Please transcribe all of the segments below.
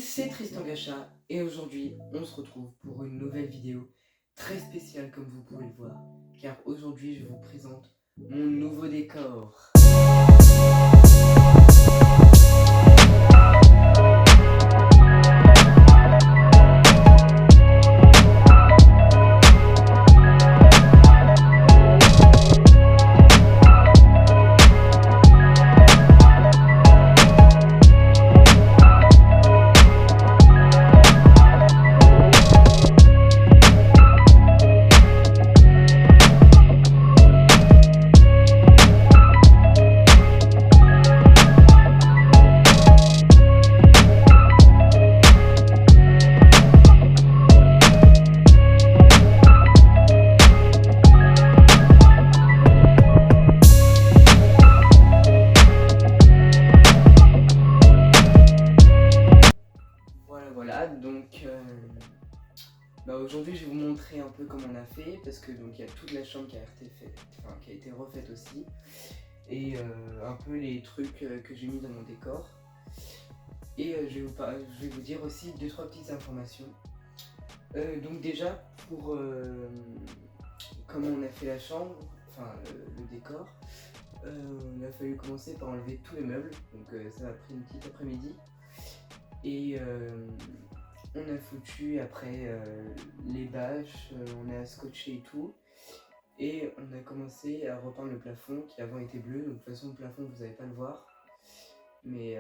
c'est Tristan Gacha et aujourd'hui on se retrouve pour une nouvelle vidéo très spéciale comme vous pouvez le voir, car aujourd'hui je vous présente mon nouveau décor. Voilà, donc aujourd'hui je vais vous montrer un peu comment on a fait, parce que donc il y a toute la chambre qui a été refaite aussi, et un peu les trucs que j'ai mis dans mon décor. Et je vais vous dire aussi 2-3 petites informations. Donc déjà pour comment on a fait la chambre, enfin le décor, il a fallu commencer par enlever tous les meubles, donc ça a pris une petite après-midi. Et on a foutu après les bâches, on a scotché et tout. Et on a commencé à repeindre le plafond qui avant était bleu. Donc de toute façon le plafond vous n'allez pas le voir. Mais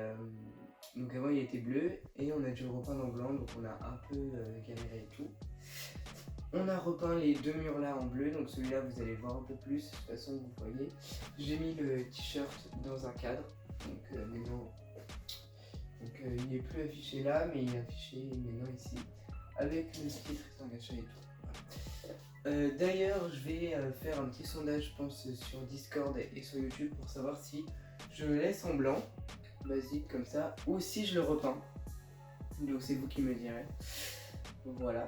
donc avant il était bleu et on a dû le repeindre en blanc. Donc on a un peu galéré et tout. On a repeint les deux murs là en bleu. Donc celui-là vous allez voir un peu plus. De toute façon vous voyez. J'ai mis le t-shirt dans un cadre. Donc maintenant... il n'est plus affiché là, mais il est affiché maintenant ici, avec le style Tristan Gacha et tout. Voilà. D'ailleurs, je vais faire un petit sondage, je pense, sur Discord et sur YouTube pour savoir si je le laisse en blanc, basique comme ça, ou si je le repeins. Donc c'est vous qui me direz. Voilà.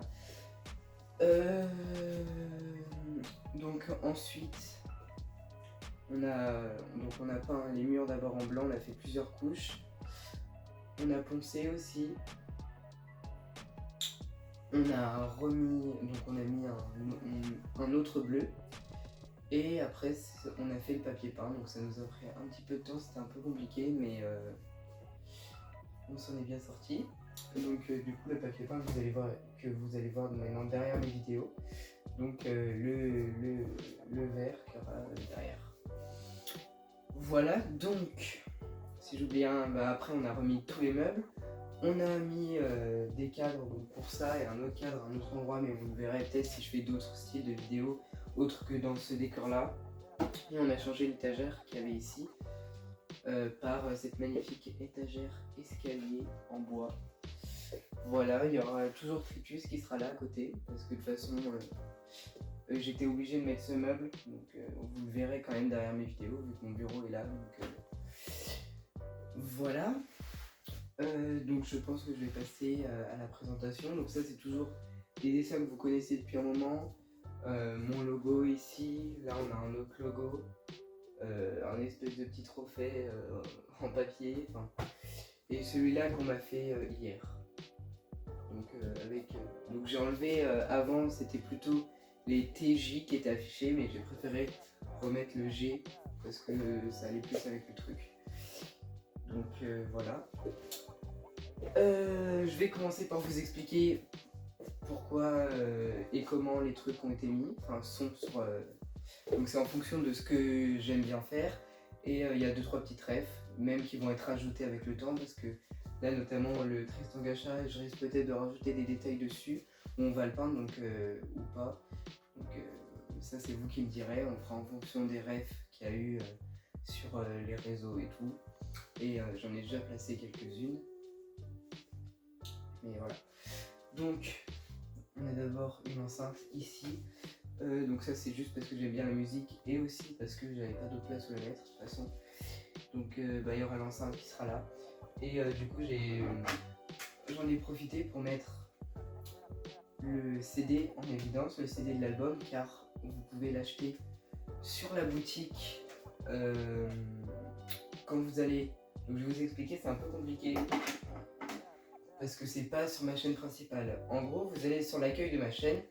Donc ensuite, on a peint les murs d'abord en blanc, on a fait plusieurs couches. On a poncé aussi. On a remis, donc on a mis un autre bleu. Et après on a fait le papier peint, donc ça nous a pris un petit peu de temps, c'était un peu compliqué, mais on s'en est bien sorti. Donc du coup le papier peint que vous allez voir maintenant derrière mes vidéos. Donc le vert qu'il y aura derrière. Voilà, donc si j'oublie un, après on a remis tous les meubles. On a mis des cadres pour ça et un autre cadre à un autre endroit, mais vous le verrez peut-être si je fais d'autres styles de vidéos autres que dans ce décor là. Et on a changé l'étagère qu'il y avait ici par cette magnifique étagère escalier en bois. Voilà, il y aura toujours Tritus qui sera là à côté, parce que de toute façon j'étais obligé de mettre ce meuble, donc vous le verrez quand même derrière mes vidéos vu que mon bureau est là. Donc, voilà. Donc je pense que je vais passer à la présentation. Donc ça c'est toujours les dessins que vous connaissez depuis un moment. Mon logo ici, là on a un autre logo, un espèce de petit trophée en papier, et celui-là qu'on m'a fait hier. Donc j'ai enlevé avant, c'était plutôt les TJ qui étaient affichés, mais j'ai préféré remettre le G parce que ça allait plus avec le truc. Donc voilà. Je vais commencer par vous expliquer pourquoi et comment les trucs ont été mis, sont sur... Donc c'est en fonction de ce que j'aime bien faire, et il y a 2-3 petites refs, même qui vont être ajoutées avec le temps, parce que là notamment le Tristan Gacha, je risque peut-être de rajouter des détails dessus, où on va le peindre, donc ou pas. Donc ça c'est vous qui me direz, on fera en fonction des refs qu'il y a eu sur les réseaux et tout, et j'en ai déjà placé quelques-unes. Mais voilà. Donc, on a d'abord une enceinte ici. Donc ça c'est juste parce que j'aime bien la musique et aussi parce que j'avais pas d'autre place où la mettre de toute façon. Donc il y aura l'enceinte qui sera là. Et du coup j'en ai profité pour mettre le CD en évidence, le CD de l'album, car vous pouvez l'acheter sur la boutique quand vous allez... Donc je vais vous expliquer, c'est un peu compliqué. parce que c'est pas sur ma chaîne principale. En gros, vous allez sur l'accueil de ma chaîne,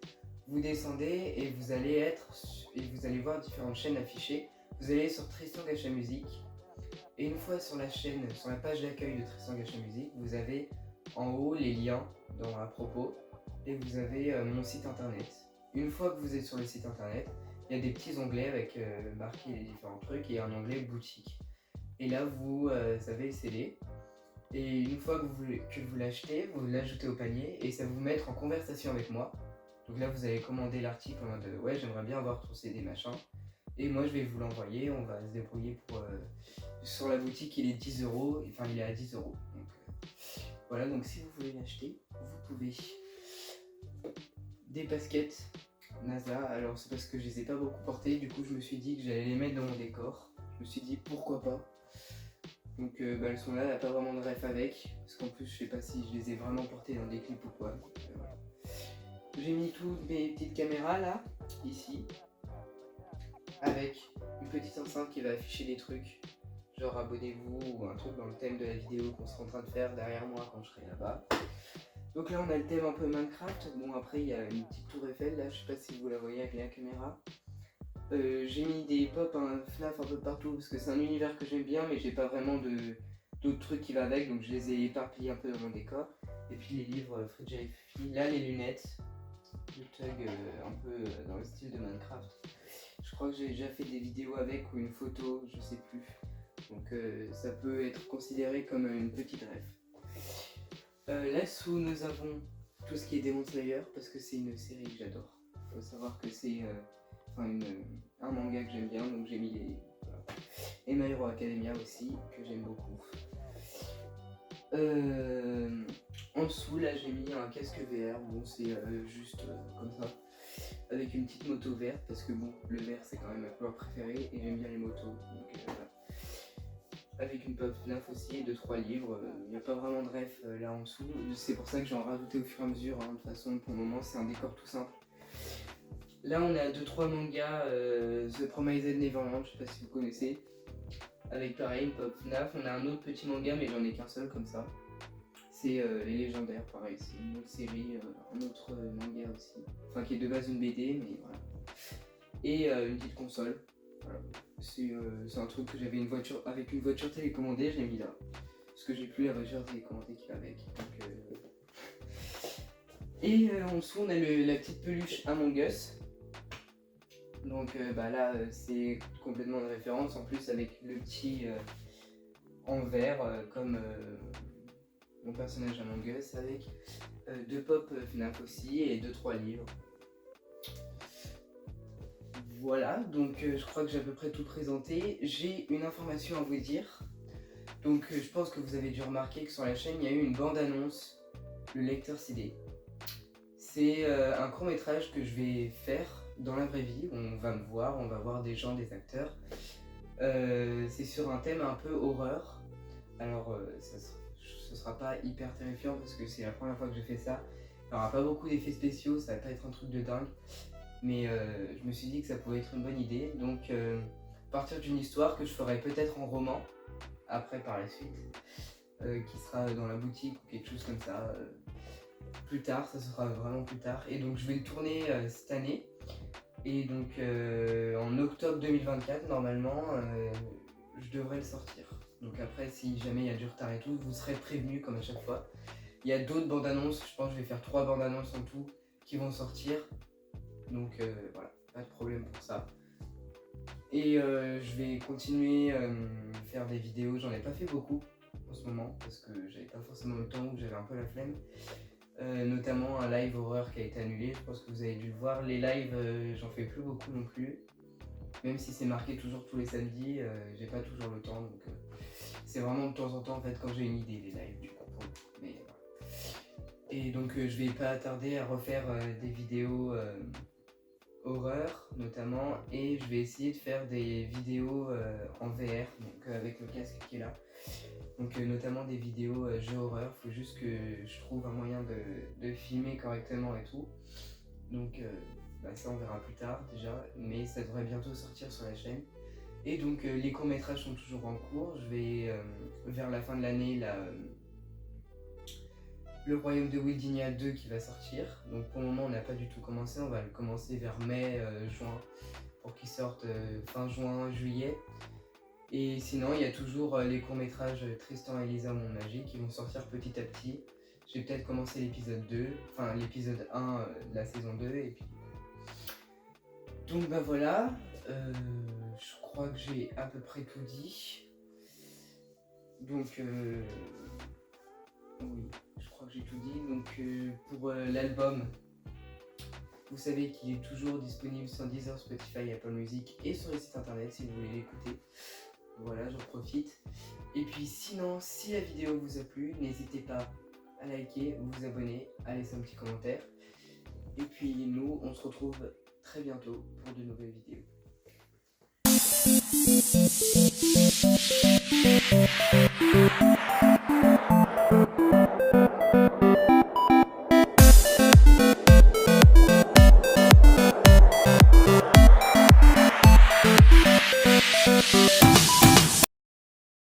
vous descendez et vous allez voir différentes chaînes affichées. Vous allez sur Tristan Gacha Musique et une fois sur la chaîne, sur la page d'accueil de Tristan Gacha Musique, vous avez en haut les liens à propos et vous avez mon site internet. Une fois que vous êtes sur le site internet, il y a des petits onglets avec marqué les différents trucs et un onglet boutique. Et là, vous avez le CD. Et une fois que vous l'achetez, vous l'ajoutez au panier et ça va vous mettre en conversation avec moi. Donc là, vous allez commander l'article en mode ouais, j'aimerais bien avoir ton CD machin. Et moi, je vais vous l'envoyer. On va se débrouiller pour. Sur la boutique, il est 10 euros. Enfin, il est à 10 euros. Donc voilà. Donc si vous voulez l'acheter, vous pouvez. Des baskets NASA. Alors c'est parce que je les ai pas beaucoup portées. Du coup, je me suis dit que j'allais les mettre dans mon décor. Je me suis dit pourquoi pas. Donc elles sont là, il n'y a pas vraiment de ref avec, parce qu'en plus je sais pas si je les ai vraiment portées dans des clips ou quoi. Voilà. J'ai mis toutes mes petites caméras là, ici, avec une petite enceinte qui va afficher des trucs, genre abonnez-vous ou un truc dans le thème de la vidéo qu'on sera en train de faire derrière moi quand je serai là-bas. Donc là on a le thème un peu Minecraft, bon après il y a une petite tour Eiffel là, je sais pas si vous la voyez avec la caméra. J'ai mis des pop FNAF un peu partout parce que c'est un univers que j'aime bien mais j'ai pas vraiment d'autres trucs qui va avec, donc je les ai éparpillés un peu dans mon décor. Et puis les livres Fridge Fifi, là les lunettes, le tug un peu dans le style de Minecraft. Je crois que j'ai déjà fait des vidéos avec ou une photo, je sais plus. Donc ça peut être considéré comme une petite ref. Là-dessous nous avons tout ce qui est Demon Slayer parce que c'est une série que j'adore. Faut savoir que c'est un manga que j'aime bien, donc j'ai mis les. Voilà. Et My Hero Academia aussi, que j'aime beaucoup. En dessous, là j'ai mis un casque VR, bon c'est juste comme ça, avec une petite moto verte, parce que bon, le vert c'est quand même ma couleur préférée et j'aime bien les motos, donc voilà. Avec une pop FNAF aussi et 2-3 livres, il n'y a pas vraiment de ref là en dessous, c'est pour ça que j'ai en rajouté au fur et à mesure, hein. De toute façon pour le moment c'est un décor tout simple. Là on a 2-3 mangas, The Promised Neverland, je sais pas si vous connaissez, avec pareil une pop FNAF. On a un autre petit manga mais j'en ai qu'un seul comme ça, c'est Les Légendaires, pareil, c'est une autre série, un autre manga aussi, enfin qui est de base une BD mais voilà. Et une petite console, voilà. C'est un truc que j'avais avec une voiture télécommandée, je l'ai mis là, parce que j'ai plus la voiture télécommandée qui va avec. Donc, et en dessous on a la petite peluche Among Us. Donc là c'est complètement de référence, en plus avec le petit en vert comme mon personnage Among Us, avec 2 pop FNAF aussi et 2-3 livres. Voilà, donc je crois que j'ai à peu près tout présenté. J'ai une information à vous dire. Donc je pense que vous avez dû remarquer que sur la chaîne il y a eu une bande-annonce, le lecteur CD. C'est un court métrage que je vais faire dans la vraie vie. On va me voir, on va voir des gens, des acteurs. C'est sur un thème un peu horreur. Alors ce sera pas hyper terrifiant parce que c'est la première fois que je fais ça. Il n'y aura pas beaucoup d'effets spéciaux, ça va pas être un truc de dingue. Mais je me suis dit que ça pouvait être une bonne idée. Donc partir d'une histoire que je ferai peut-être en roman, après par la suite, qui sera dans la boutique ou quelque chose comme ça. Plus tard, ça sera vraiment plus tard. Et donc je vais le tourner cette année. Et donc en octobre 2024, normalement, je devrais le sortir. Donc après, si jamais il y a du retard et tout, vous serez prévenus comme à chaque fois. Il y a d'autres bandes annonces, je pense que je vais faire 3 bandes annonces en tout qui vont sortir. Donc voilà, pas de problème pour ça. Et je vais continuer à faire des vidéos, j'en ai pas fait beaucoup en ce moment parce que j'avais pas forcément le temps ou que j'avais un peu la flemme. Notamment un live horreur qui a été annulé, je pense que vous avez dû le voir. Les lives, j'en fais plus beaucoup non plus. Même si c'est marqué toujours tous les samedis, j'ai pas toujours le temps. Donc c'est vraiment de temps en temps en fait quand j'ai une idée les lives du coup. Mais voilà. Et donc je vais pas tarder à refaire des vidéos horreur notamment, et je vais essayer de faire des vidéos en VR, donc avec le casque qui est là. Donc notamment des vidéos jeux horreur, faut juste que je trouve un moyen de filmer correctement et tout. Donc ça on verra plus tard déjà, mais ça devrait bientôt sortir sur la chaîne. Et donc les courts-métrages sont toujours en cours, je vais vers la fin de l'année là, Le Royaume de Wildinia 2 qui va sortir. Donc pour le moment on n'a pas du tout commencé, on va le commencer vers mai, juin, pour qu'il sorte fin juin, juillet. Et sinon il y a toujours les courts-métrages Tristan et Lisa au monde magique qui vont sortir petit à petit. Je vais peut-être commencer l'épisode 2, enfin l'épisode 1 de la saison 2 et puis... Donc bah voilà, je crois que j'ai à peu près tout dit. Donc oui, je crois que j'ai tout dit. Donc pour l'album, vous savez qu'il est toujours disponible sur Deezer, Spotify, Apple Music et sur les sites internet si vous voulez l'écouter. Voilà, j'en profite. Et puis sinon, si la vidéo vous a plu, n'hésitez pas à liker, vous abonner, à laisser un petit commentaire. Et puis nous, on se retrouve très bientôt pour de nouvelles vidéos.